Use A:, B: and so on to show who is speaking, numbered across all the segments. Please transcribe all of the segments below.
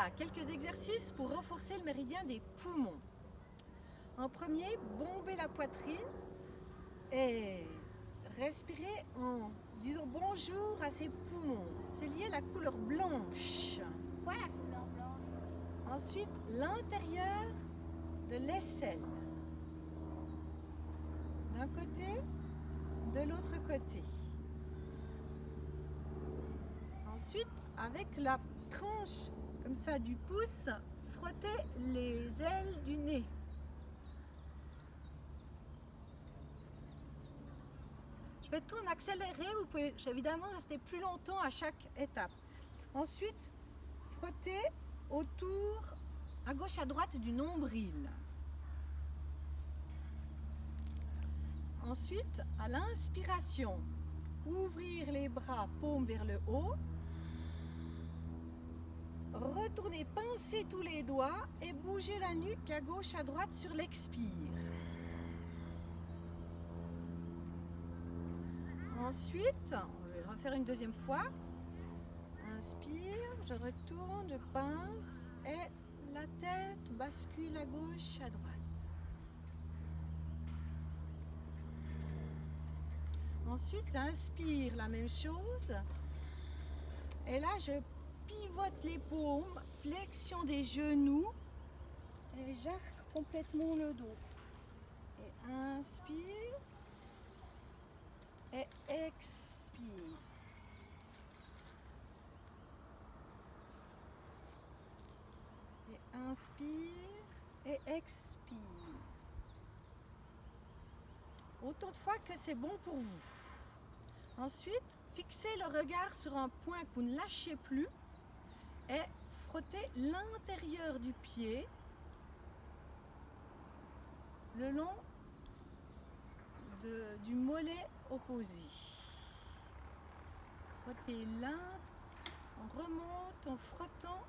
A: Voilà, quelques exercices pour renforcer le méridien des poumons. En premier, bomber la poitrine et respirer en disant bonjour à ses poumons. C'est lié à la couleur blanche.
B: Pourquoi la couleur blanche?
A: Ensuite, l'intérieur de l'aisselle. D'un côté, de l'autre côté. Ensuite, avec la tranche comme ça du pouce, frotter les ailes du nez. Je vais tout en accéléré, vous pouvez évidemment rester plus longtemps à chaque étape. Ensuite, frotter autour, à gauche à droite du nombril. Ensuite, à l'inspiration, ouvrir les bras, paume vers le haut. Retourner, pincer tous les doigts et bouger la nuque à gauche à droite sur l'expire. Ensuite, on va le refaire une deuxième fois. Inspire, je retourne, je pince et la tête bascule à gauche, à droite. Ensuite, j'inspire la même chose. Et là, je pivote les paumes, flexion des genoux et j'arque complètement le dos. Et inspire et expire. Et inspire et expire. Autant de fois que c'est bon pour vous. Ensuite, fixez le regard sur un point que vous ne lâchez plus et frottez l'intérieur du pied le long du mollet opposé. Frottez là, on remonte en frottant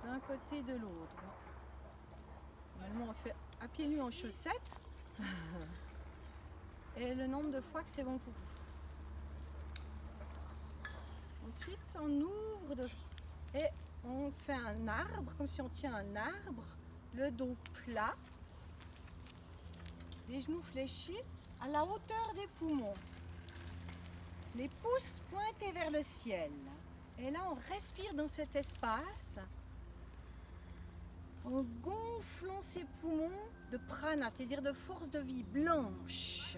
A: d'un côté de l'autre. Normalement, on fait à pieds nus en chaussettes. Et le nombre de fois que c'est bon pour vous. Ensuite, on ouvre et on fait un arbre, comme si on tient un arbre, le dos plat, les genoux fléchis à la hauteur des poumons. Les pouces pointés vers le ciel. Et là, on respire dans cet espace en gonflant ses poumons de prana, c'est-à-dire de force de vie blanche.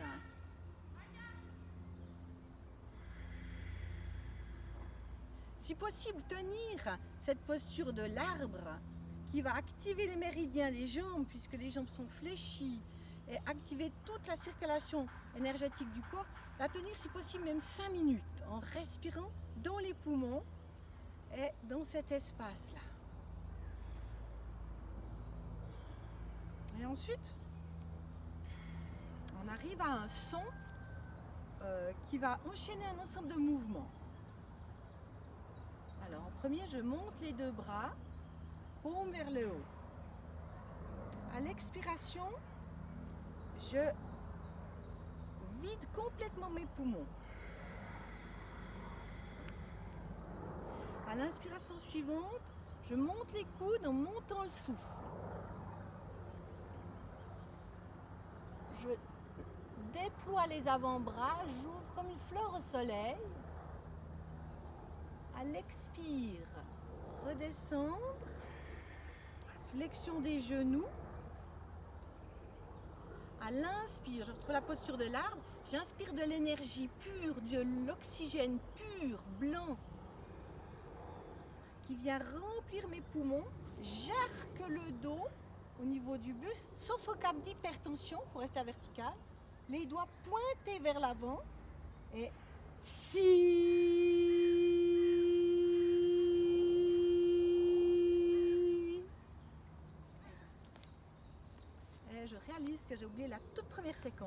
A: Si possible, tenir cette posture de l'arbre qui va activer les méridiens des jambes puisque les jambes sont fléchies et activer toute la circulation énergétique du corps, la tenir si possible même 5 minutes en respirant dans les poumons et dans cet espace-là. Et ensuite, on arrive à un son qui va enchaîner un ensemble de mouvements. Alors en premier, je monte les deux bras, paume vers le haut. À l'expiration, je vide complètement mes poumons. À l'inspiration suivante, je monte les coudes en montant le souffle. Je déploie les avant-bras, j'ouvre comme une fleur au soleil. À l'expire, redescendre, flexion des genoux. À l'inspire, je retrouve la posture de l'arbre, j'inspire de l'énergie pure, de l'oxygène pur, blanc, qui vient remplir mes poumons. J'arque le dos au niveau du buste, sauf au cas d'hypertension, il faut rester à vertical. Les doigts pointés vers l'avant et si. Et je réalise que j'ai oublié la toute première séquence.